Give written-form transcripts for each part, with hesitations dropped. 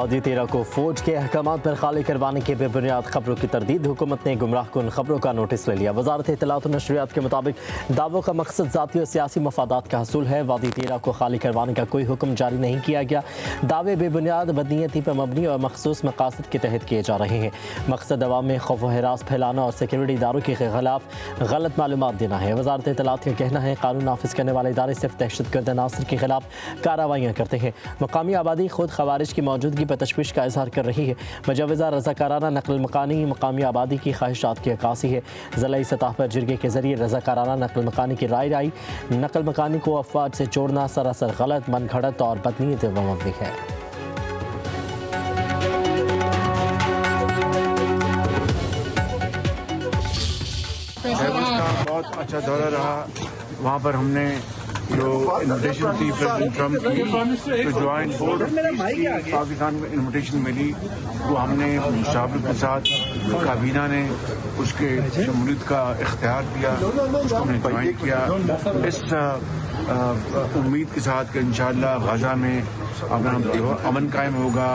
वादी 13 को फौज के अहकामात पर खाली करवाने के बेबुनियाद खबरों की तरदीद। हुकूमत ने गुमराह कुन खबरों का नोटिस ले लिया। वजारत इत्तलात और नशरियात के मुताबिक दावों का मकसद ज़ाती और सियासी मफादात का हसूल है। वादी 13 को खाली करवाने का कोई हुक्म जारी नहीं किया गया। दावे बेबुनियाद, बदनीयती पर मबनी और मखसूस मकासद के तहत किए जा रहे हैं। मकसद अवाम में खौफ व हरास फैलाना और सिक्योरिटी इदारों के खिलाफ गलत मालूमात देना है। वजारत इत्तलात का कहना है कानून नाफिज करने वाले इदारे सिर्फ दहशतगर्द अनासर के खिलाफ कार्रवाइयाँ करते हैं। मकामी आबादी खुद खवारिज की मौजूदगी पर तशवीश का इजहार कर रही है। मुजव्वज़ा रज़ाकाराना नकल मकानी मकामी आबादी की ख्वाहिशात की अक्कासी है। ज़िलाई सतह पर जिरगे के जरिए रज़ाकाराना नकल मकानी की राय आई। नकल मकानी को अफवाज से जोड़ना सरासर गलत, मन घड़त और बदनीयत मबनी है। बहुत अच्छा दौरा रहा। वहाँ पर हमने जो इन्विटेशन थी प्रेसिडेंट ट्रम्प की, जो ज्वाइंट बोर्ड पाकिस्तान को इन्विटेशन मिली, वो हमने मुशावरत के साथ काबीना ने उसके शमूलियत का इख्तियार दिया, उसको हमने ज्वाइन किया इस उम्मीद के साथ कि इंशाअल्लाह गजा में अमन कायम होगा।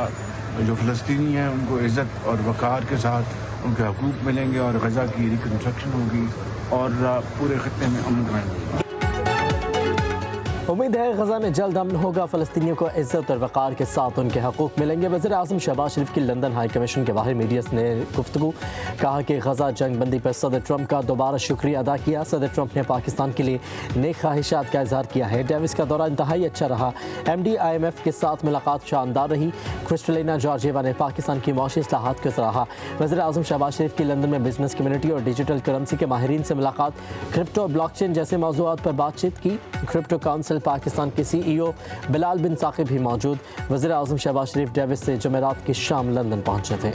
जो फ़लस्तीनी हैं उनको इज़्ज़त और वक़ार के साथ उनके हकूक़ मिलेंगे और गजा की रिकन्स्ट्रक्शन होगी और पूरे खत्ते में अमन कायम होगा। उम्मीद है गजा में जल्द अमन होगा, फ़लस्तीनियों को इज़्ज़त और वक़ार के साथ उनके हकूक़ मिलेंगे। वज़ीर आज़म शहबाज शरीफ की लंदन हाई कमीशन के बाहर मीडिया ने गुफ्तगू, कहा कि गजा जंग बंदी पर सदर ट्रंप का दोबारा शुक्रिया अदा किया। सदर ट्रंप ने पाकिस्तान के लिए नेक ख्वाहिशात का इजहार किया है। डेविस का दौरा इंतहाई अच्छा रहा। MD IMF के साथ मुलाकात शानदार रही। क्रिस्टलिना जॉर्जिएवा ने पाकिस्तान की मौशी इस्लाहात को सराहा। वज़ीर आज़म शहबाज शरीफ की लंदन में बिजनेस कम्युनिटी और डिजिटल करेंसी के माहिरीन से मुलाकात, क्रिप्टो और ब्लॉकचेन जैसे मौज़ूआत पर बातचीत की। क्रिप्टो काउंसिल पाकिस्तान के CEO बिलाल बिन साकिब भी मौजूद। वज़ीर आज़म शहबाज शरीफ डेविस से जुमेरात की शाम लंदन पहुंचे थे।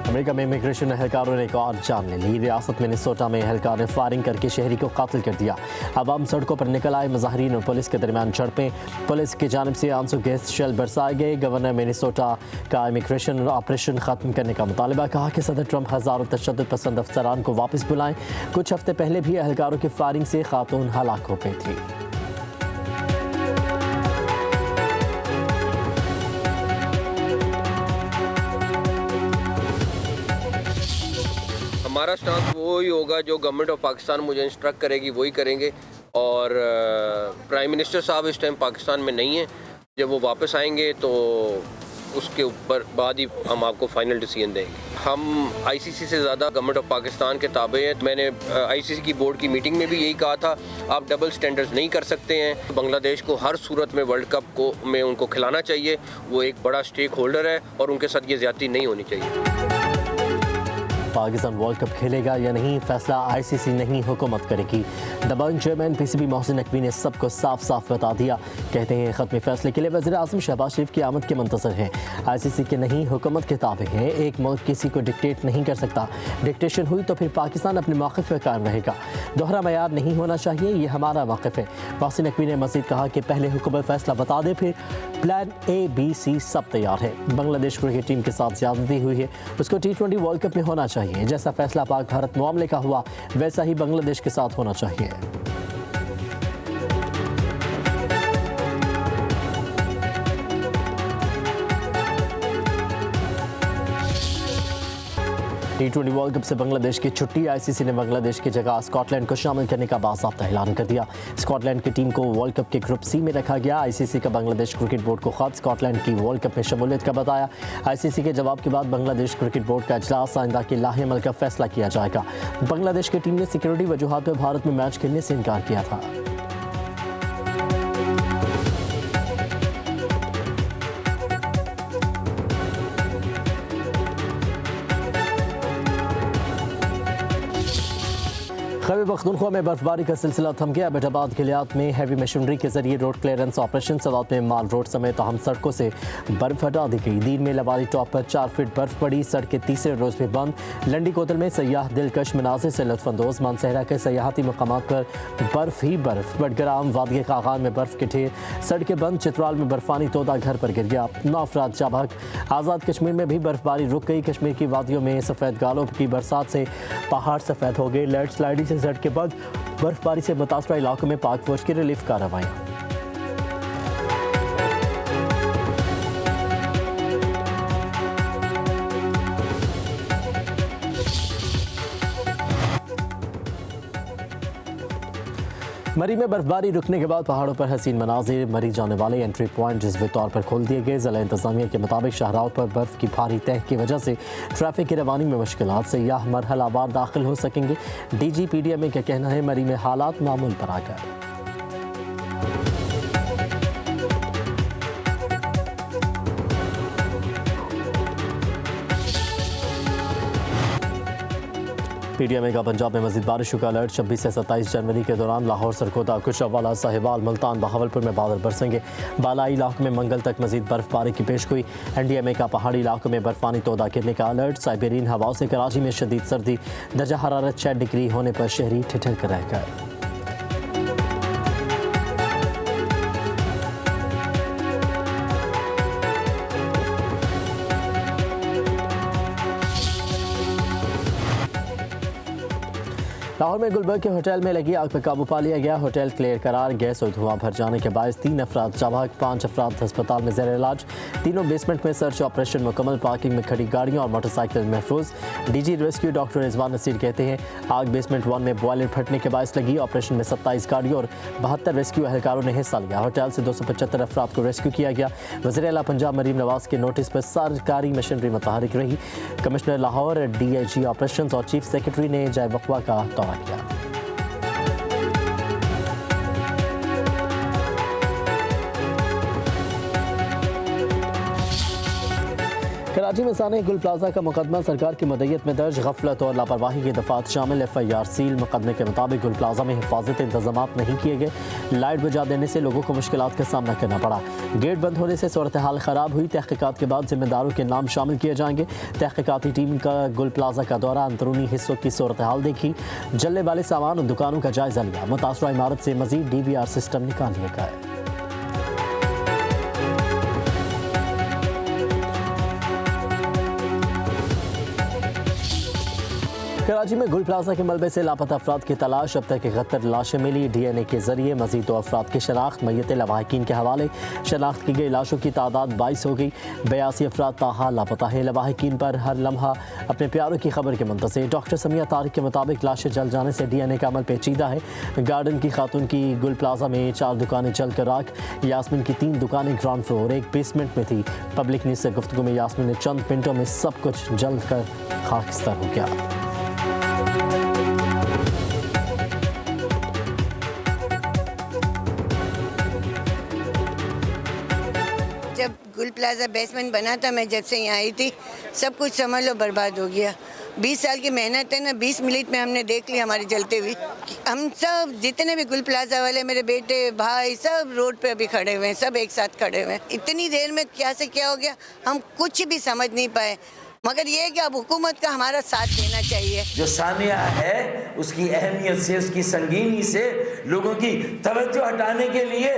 अमेरिका में इमिग्रेशन एहलकारों ने एक और जान ले ली। रियासत मिनेसोटा में एहलकार ने फायरिंग करके शहरी को कातिल कर दिया। अवाम सड़कों पर निकल आए। मुजाहिरीन और पुलिस के दरमियान झड़पें। पुलिस की जानिब से आंसू गैस शेल बरसाए गए। गवर्नर मिनेसोटा का इमिग्रेशन ऑपरेशन खत्म करने का मुतालबा। कहा कि सदर ट्रंप हज़ारों तशद्दुद पसंद अफसरान को वापस बुलाएं। कुछ हफ्ते पहले भी एहलकारों की फायरिंग से खातून हलाक हो गई थी। हमारा स्टांस वो ही होगा जो गवर्नमेंट ऑफ पाकिस्तान मुझे इंस्ट्रक्ट करेगी वही करेंगे। और प्राइम मिनिस्टर साहब इस टाइम पाकिस्तान में नहीं है। जब वो वापस आएंगे तो उसके ऊपर बाद ही हम आपको फाइनल डिसीजन देंगे। हम ICC से ज़्यादा गवर्नमेंट ऑफ पाकिस्तान के ताबे हैं। मैंने ICC की बोर्ड की मीटिंग में भी यही कहा था, आप डबल स्टैंडर्ड्स नहीं कर सकते हैं। बांग्लादेश को हर सूरत में वर्ल्ड कप में उनको खिलाना चाहिए। वो एक बड़ा स्टेक होल्डर है और उनके साथ ये ज़्यादती नहीं होनी चाहिए। पाकिस्तान वर्ल्ड कप खेलेगा या नहीं, फैसला ICC नहीं हुकूमत करेगी। दबंग चेयरमैन PCB मोहसिन नकवी ने सबको साफ साफ बता दिया। कहते हैं खत्मी फैसले के लिए वज़ीर आज़म शहबाज शरीफ की आमद के मंतज़र हैं। ICC के नहीं हुकूमत के ताबे हैं। एक मुल्क किसी को डिक्टेट नहीं कर सकता। डिक्टेशन हुई तो फिर पाकिस्तान अपने मौक़िफ़ पर कायम रहेगा। दोहरा मयार नहीं होना चाहिए, ये हमारा मौक़िफ़ है। मोहसिन नकवी ने मज़ीद कहा कि पहले हुकूमत फैसला बता दे, फिर प्लान A B C सब तैयार है। बांग्लादेश क्रिकेट टीम के साथ ज़्यादती हुई है, उसको T20 वर्ल्ड कप में होना चाहिए। जैसा फैसला पाक भारत मामले का हुआ वैसा ही बांग्लादेश के साथ होना चाहिए। T20 वर्ल्ड कप से बांग्लादेश की छुट्टी। ICC ने बांग्लादेश की जगह स्कॉटलैंड को शामिल करने का बाज़ाब्ता ऐलान कर दिया। स्कॉटलैंड की टीम को वर्ल्ड कप के ग्रुप C में रखा गया। ICC का बांग्लादेश क्रिकेट बोर्ड को खत स्कॉटलैंड की वर्ल्ड कप में शमूलियत का बताया। ICC के जवाब के बाद बांग्लादेश क्रिकेट बोर्ड का इजलास आइंदा के लाहेअमल का फैसला किया जाएगा। बांग्लादेश की टीम ने सिक्योरिटी वजूहात पर भारत में मैच खेलने से इनकार किया था। खबर सूबे पख्तूनख्वा में बर्फबारी का सिलसिला थम गया। एबटाबाद किलियात में हैवी मशीनरी के जरिए रोड क्लियरेंस ऑपरेशन। सवात में माल रोड समेत अहम सड़कों से बर्फ हटा दी गई। दीन में लवारी टॉप पर 4 फीट बर्फ पड़ी। सड़कें तीसरे रोज भी बंद। लंडी कोतल में सयाह दिलकश मनाजिर से लुत्फानंदोज। मानसहरा के सयाहती मकामात पर बर्फ ही बर्फ। बडग्राम वादी कागान में बर्फ के ढेर। सड़कें बंद। चित्राल में बर्फानी तोदा घर पर गिर गया। 9 अफराद जाबहक। आज़ाद कश्मीर में भी बर्फबारी रुक गई। कश्मीर की वादियों में सफ़ेद गालों की बरसात से पहाड़ सफ़ेद हो गए। लैंडस्लाइडिंग से सड़कें बंद। बर्फबारी से मुतासरा इलाकों में पाक फौज की रिलीफ कार्रवाई। मरी में बर्फबारी रुकने के बाद पहाड़ों पर हसीन मनाजिर। मरी जाने वाले एंट्री पॉइंट जज्वी तौर पर खोल दिए गए। ज़िला इंतज़ामिया के मुताबिक शाहराहों पर बर्फ़ की भारी तह की वजह से ट्रैफिक की रवानी में मुश्किलात से सयाह मरहलावार दाखिल हो सकेंगे। DGPDMA का कहना है मरी में हालात मामूल पर आ गए। PDMA का पंजाब में मजीद बारिशों का अलर्ट। 26 से 27 जनवरी के दौरान लाहौर, सरगोदा, कुशवाला, साहिवाल, मुल्तान, बहावलपुर में बादल बरसेंगे। बालाई इलाकों में मंगल तक मजीद बर्फबारी की पेशगोई। NDMA का पहाड़ी इलाकों में बर्फानी तोदा गिरने का अलर्ट। साइबेरियन हवाओं से कराची में शदीद सर्दी। दर्जा हरारत 6 डिग्री होने पर शहरी ठिठर कर रह गए। लाहौर में गुलबर्ग के होटल में लगी आग पर काबू पा लिया गया। होटल क्लियर करार। गैस और धुआं भर जाने के बायस 3 अफराद जाबाक, 5 अफराद अस्पताल में ज़ेर इलाज। तीनों बेसमेंट में सर्च ऑपरेशन मुकम्मल। पार्किंग में खड़ी गाड़ियों और मोटरसाइकिल महफूज। DG rescue doctor Rizwan Naseer कहते हैं आग बेसमेंट 1 में बॉयलर फटने के बायस लगी। ऑपरेशन में 27 गाड़ियों और 72 रेस्क्यू एहलकारों ने हिस्सा लिया। होटल से 275 अफराद को रेस्क्यू किया गया। वज़ीर आला पंजाब मरीम नवाज के नोटिस पर सरकारी मशीनरी मुतहरिक रही। कमिश्नर लाहौर, DIG ऑपरेशन और चीफ सेक्रेटरी ने जय वकवा का दौरा किया। कराची में साने गुल प्लाजा का मुकदमा सरकार की मदयत में दर्ज। गफलत और लापरवाही की दफात शामिल। FIR seal. मुकदमे के मुताबिक गुल प्लाजा में हिफाजत इंतजाम नहीं किए गए। लाइट बुझा देने से लोगों को मुश्किलात का सामना करना पड़ा। गेट बंद होने से सूरत हाल ख़राब हुई। तहकीकात के बाद जिम्मेदारों के नाम शामिल किए जाएंगे। तहकीकाती टीम का गुल प्लाजा का दौरा, अंदरूनी हिस्सों की सूरत हाल देखी। जलने वाले सामान और दुकानों का जायजा लिया। मुतासरा इमारत से मजीद DVR सिस्टम निकाल लिया गया। कराची में गुल प्लाजा के मलबे से लापता अफराद की तलाश। अब तक 71 लाशें मिली। DNA के जरिए मजीद 2 अफराद की शनाख्त। मय्यत लवाहिकीन के हवाले। शनाख्त की गई लाशों की तादाद 22 हो गई। 82 अफराद ताहाल लापता है। लवाहिकीन पर हर लम्हा अपने प्यारों की खबर के मुंतज़िर। डॉक्टर समिया तारिक के मुताबिक लाशें जल जाने से DNA का अमल पेचीदा है। गार्डन की खातून की गुल प्लाजा में 4 दुकानें जल कर राख। यास्मीन की 3 दुकानें ग्राउंड फ्लोर, एक बेसमेंट में थी। पब्लिक न्यूज़ से गुफ्तगू में यास्मीन ने चंद मिनटों में सब कुछ जल कर खाकस्तर हो गया। जब गुल प्लाजा बेसमेंट बना था, मैं जब से यहाँ आई थी, सब कुछ समझ लो बर्बाद हो गया। 20 साल की मेहनत है ना, 20 मिनट में हमने देख लिया हमारी जलते हुए। हम सब जितने भी गुल प्लाजा वाले, मेरे बेटे, भाई, सब रोड पे अभी खड़े हुए हैं, सब एक साथ खड़े हुए हैं। इतनी देर में क्या से क्या हो गया हम कुछ भी समझ नहीं पाए। मगर ये कि अब हुकूमत का हमारा साथ देना चाहिए। जो सानिया है उसकी अहमियत से, उसकी संगीनी से लोगों की तवज्जो हटाने के लिए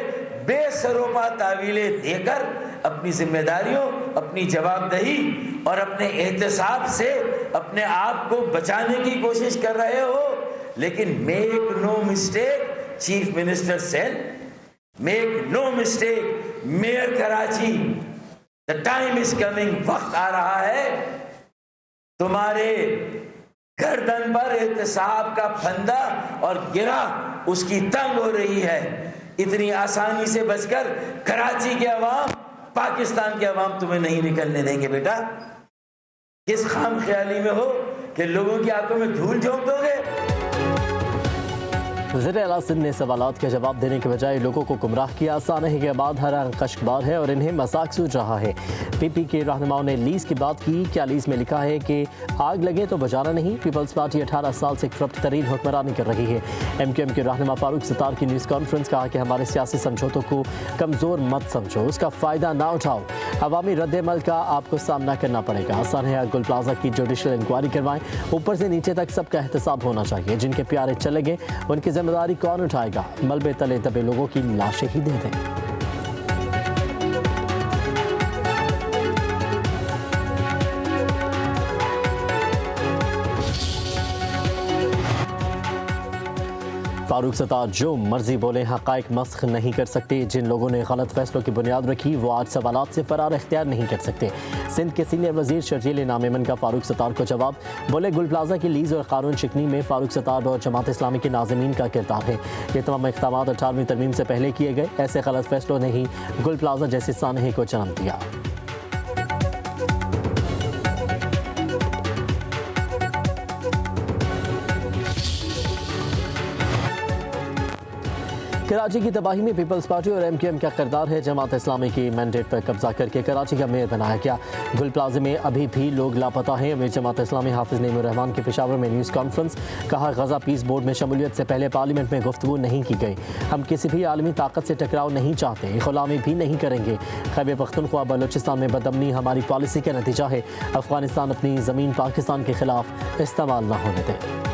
बेसरोपा तावीलें देकर अपनी जिम्मेदारियों, अपनी जवाबदेही और अपने एहतसाब से अपने आप को बचाने की कोशिश कर रहे हो। लेकिन make no mistake, chief minister said, make no mistake, mayor Karachi, the time is coming, वक्त आ रहा है तुम्हारे गर्दन पर एहतसाब का फंदा और गिरा उसकी तंग हो रही है। इतनी आसानी से बचकर कराची के अवाम, पाकिस्तान के अवाम तुम्हें नहीं निकलने देंगे बेटा। किस खाम ख्याली में हो कि लोगों की आंखों में धूल झोंक दोगे। वज़ीर आला सिंध ने सवालात के जवाब देने के बजाय लोगों को गुमराह किया। सानही के बाद हर रंग कश्कबार है और इन्हें मजाक सूझ रहा है। पीपी के रहनुमाओं ने लीज की बात की। क्या लीज में लिखा है कि आग लगे तो बुझाना नहीं? पीपल्स पार्टी 18 साल से करप्ट तरीन हुक्मरानी कर रही है। MQM के रहनुमा फारूक सत्तार की न्यूज़ कॉन्फ्रेंस, कहा कि हमारे सियासी समझौतों को कमज़ोर मत समझो, उसका फ़ायदा ना उठाओ। अवामी रद्द-ए-अमल का आपको सामना करना पड़ेगा। सानहा गुल प्लाजा की जुडिशल इंक्वायरी करवाएं। ऊपर से नीचे तक सबका एहतसाब होना चाहिए। जिनके प्यारे चले गए उनकी जिम्मेदारी कौन उठाएगा? मलबे तले दबे लोगों की लाशें ही दे दें। फारूक सत्तार जो मर्जी बोले, हक़ाइक़ मस्ख़ नहीं कर सकते। जिन लोगों ने गलत फैसलों की बुनियाद रखी वो आज सवालात से फरार इख्तियार नहीं कर सकते। सिंध के सीनियर वज़ीर शर्जील नामेमन का फारूक सत्तार को जवाब। बोले, गुल प्लाजा की लीज़ और कानून शिकनी में फारूक सत्तार और जमात इस्लामी के नाज़मीन का किरदार है। ये तमाम इक़दाम 18वीं तरमीम से पहले किए गए। ऐसे गलत फैसलों ने ही गुल प्लाजा जैसे सानहे को जन्म दिया। कराची की तबाही में पीपल्स पार्टी और MQM का किरदार है। जमात इस्लामी की मैंडेट पर कब्जा करके कराची का मेयर बनाया गया। गुल प्लाजे में अभी भी लोग लापता हैं। अमीर जमात इस्लामी हाफिज नईमुर रहमान की पेशावर में न्यूज़ कॉन्फ्रेंस, कहा गजा पीस बोर्ड में शमूलियत से पहले पार्लियामेंट में गुफ्तगू नहीं की गई। हम किसी भी आलमी ताकत से टकराव नहीं चाहते, गुलामी भी नहीं करेंगे। खैबर पख्तूनख्वा बलूचिस्तान में बदअमनी हमारी पॉलिसी का नतीजा है। अफगानिस्तान अपनी ज़मीन पाकिस्तान के खिलाफ इस्तेमाल न होने दें।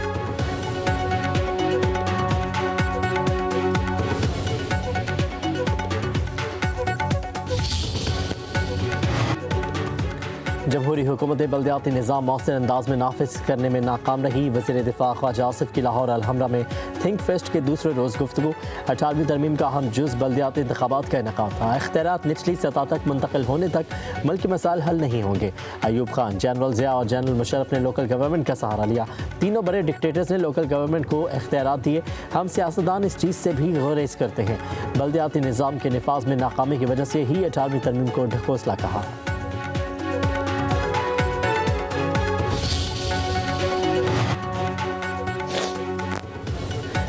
जमहूरी हुकूमत बल्दियाती निज़ाम मौसर अंदाज में नाफिज करने में नाकाम रही। वज़ीर दिफा ख्वाजा आसिफ की लाहौर अलहमरा में थिंक फेस्ट के दूसरे रोज़ गुफ्तगू। 18वीं तरमीम का अहम जुज़ बल्दियाती इंतखाबात का इनेकाद था। इख्तियारात निचली सतह तक मुंतकिल होने तक मुल्क के मसाइल हल नहीं होंगे। अयूब खान, जनरल ज़िया और जनरल मुशर्रफ ने लोकल गवर्नमेंट का सहारा लिया। तीनों बड़े डिक्टेटर्स ने लोकल गवर्नमेंट को इख्तियारात दिए। हम सियासतदान इस चीज़ से भी गुरेज करते हैं। बल्दियाती निज़ाम के निफाज में नाकामी की वजह से ही 18वीं तरमीम को ढकोसला कहा।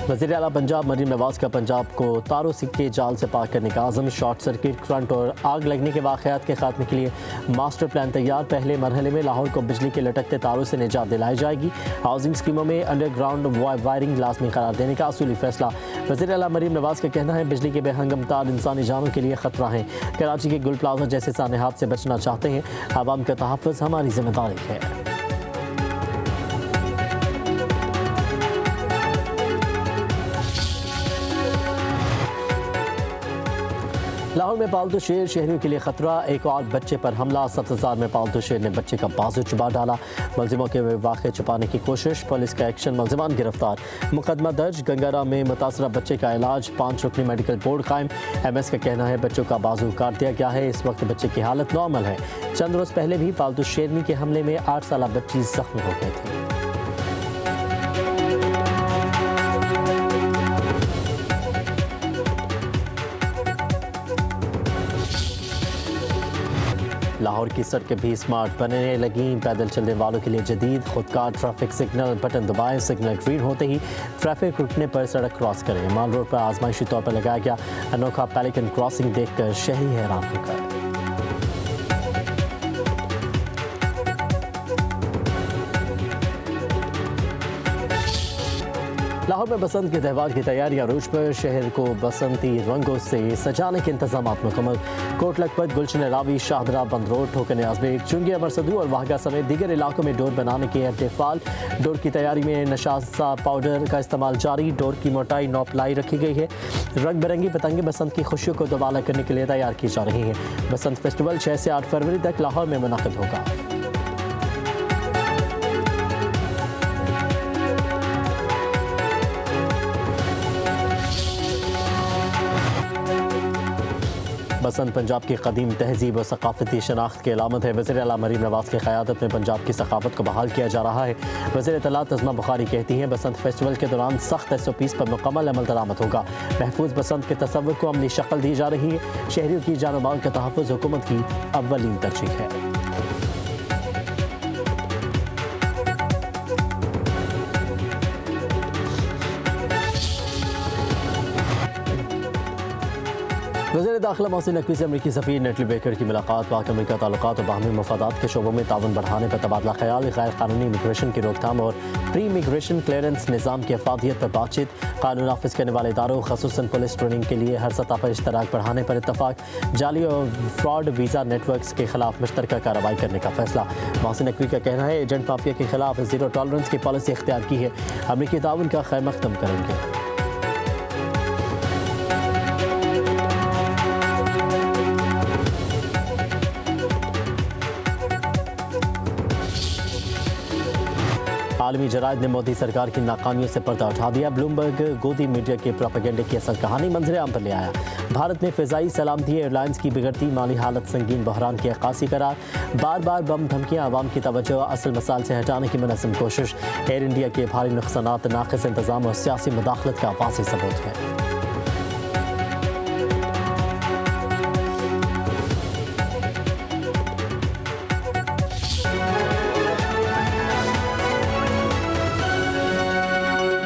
वज़ीर आला पंजाब मरीम नवाज का पंजाब को तारों के जाल से पार करने का आज़म। शॉर्ट सर्किट, करंट और आग लगने के वाक़यात के खात्मे के लिए मास्टर प्लान तैयार। पहले मरहले में लाहौर को बिजली के लटकते तारों से निजात दिलाई जाएगी। हाउसिंग स्कीमों में अंडरग्राउंड वायरिंग लाजमी करार देने का असूली फैसला। वज़ीर आला मरीम नवाज का कहना है बिजली के बेहंगम तार इंसानी जानों के लिए ख़तरा हैं। कराची के गुल प्लाजा जैसे सानेहात से बचना चाहते हैं। आवाम का तहफ़्फ़ुज़ हमारी जिम्मेदारी है। लाहौर में पालतू शेर शहरियों के लिए खतरा। एक और बच्चे पर हमला। सब्ज़ार में पालतू शेर ने बच्चे का बाजू चुबा डाला। मुलजिमों के वाक़े छुपाने की कोशिश, पुलिस का एक्शन, मुलजिमान गिरफ्तार। मुकदमा दर्ज। गंगारा में मुतासरा बच्चे का इलाज। 5 रुकनी मेडिकल बोर्ड कायम। MS का कहना है बच्चों का बाजू काट दिया गया है। इस वक्त बच्चे की हालत नॉर्मल है। चंद रोज़ पहले भी पालतू शेरनी के हमले में 8 साला बच्ची जख्मी हो गई थी। लाहौर की सड़कें भी स्मार्ट बनने लगी। पैदल चलने वालों के लिए जदीद खुदकार ट्रैफिक सिग्नल। बटन दबाएं, सिग्नल ग्रीन होते ही ट्रैफिक रुकने पर सड़क क्रॉस करें। माल रोड पर आजमाइशी तौर पर लगाया गया अनोखा पेलिकन क्रॉसिंग देखकर शहरी हैरान हो गए। लाहौर में बसंत के त्यौहार की तैयारियां रूज पर। शहर को बसंती रंगों से सजाने के इंतजाम मुकम्मल। कोट लखपत, गुलशन रावी, शाहदरा, बंद रोड, ठोकर न्याज़बेग, चुंगी, अमरसदू और वाहगा समेत दीगर इलाकों में डोर बनाने के अहतफाल। डोर की तैयारी में नशासा पाउडर का इस्तेमाल जारी। डोर की मोटाई 9 प्लाई रखी गई है। रंग बिरंगी पतंगे बसंत की खुशियों को दोबारा करने के लिए तैयार की जा रही हैं। बसंत फेस्टिवल 6 से 8 फरवरी तक लाहौर में मुनक़िद होगा। बसंत पंजाब की कदीम तहजीब और सकाफती शनाख्त की अलामत है। वज़ीर आला मरीम नवाज की क़यादत में पंजाब की सकाफत को बहाल किया जा रहा है। वज़ीर इत्तलात अज़मा बुखारी कहती हैं बसंत फेस्टिवल के दौरान सख्त SOPs पर मुकम्मल अमल दरामद होगा। महफूज बसंत के तसव्वुर को अमली शक्ल दी जा रही है। शहरियों की जान और माल का तहफ़्फ़ुज़ हुकूमत की अव्वलीन तरजीह है। वज़ीर दाखिला मोहसिन नकवी से अमरीकी सफ़ीर नेटली बेकर की मुलाकात। पाक अमरीका ताल्लुकात और बाहमी मफादात के शोबों में ताउन बढ़ाने पर तबादला ख्याल। गैर कानूनी इमिग्रेशन की रोकथाम और प्री इमिग्रेशन क्लियरेंस निज़ाम की अफादियत पर बातचीत। कानून नाफिज करने वाले इदारों खसूसन पुलिस ट्रेनिंग के लिए हर सतह पर इश्तराक बढ़ाने पर इत्तफाक। जाली और फ्रॉड वीज़ा नेटवर्क्स के खिलाफ मुश्तरका कार्रवाई करने का फैसला। मोहसिन नकवी का कहना है एजेंट माफिया के खिलाफ जीरो टॉलरेंस की पॉलिसी इख्तियार की है। अमरीकी ताउन का खैमा ख़त्म करेंगे। आलमी जराइद ने मोदी सरकार की नाकामियों से पर्दा उठा दिया। ब्लूमबर्ग गोदी मीडिया के प्रोपेगेंडे की असल कहानी मंजर आम पर ले आया। भारत में फ़िज़ाई सलामती एयरलाइंस की बिगड़ती माली हालत संगीन बहरान की अक्कासी करार। बार बार बम धमकियाँ आवाम की तवज्जो असल मसाइल से हटाने की मुनज़्ज़म कोशिश। एयर इंडिया के भारी नुकसानात नाक़िस इंतज़ाम और सियासी मुदाखलत का वाज़ेह सबूत है।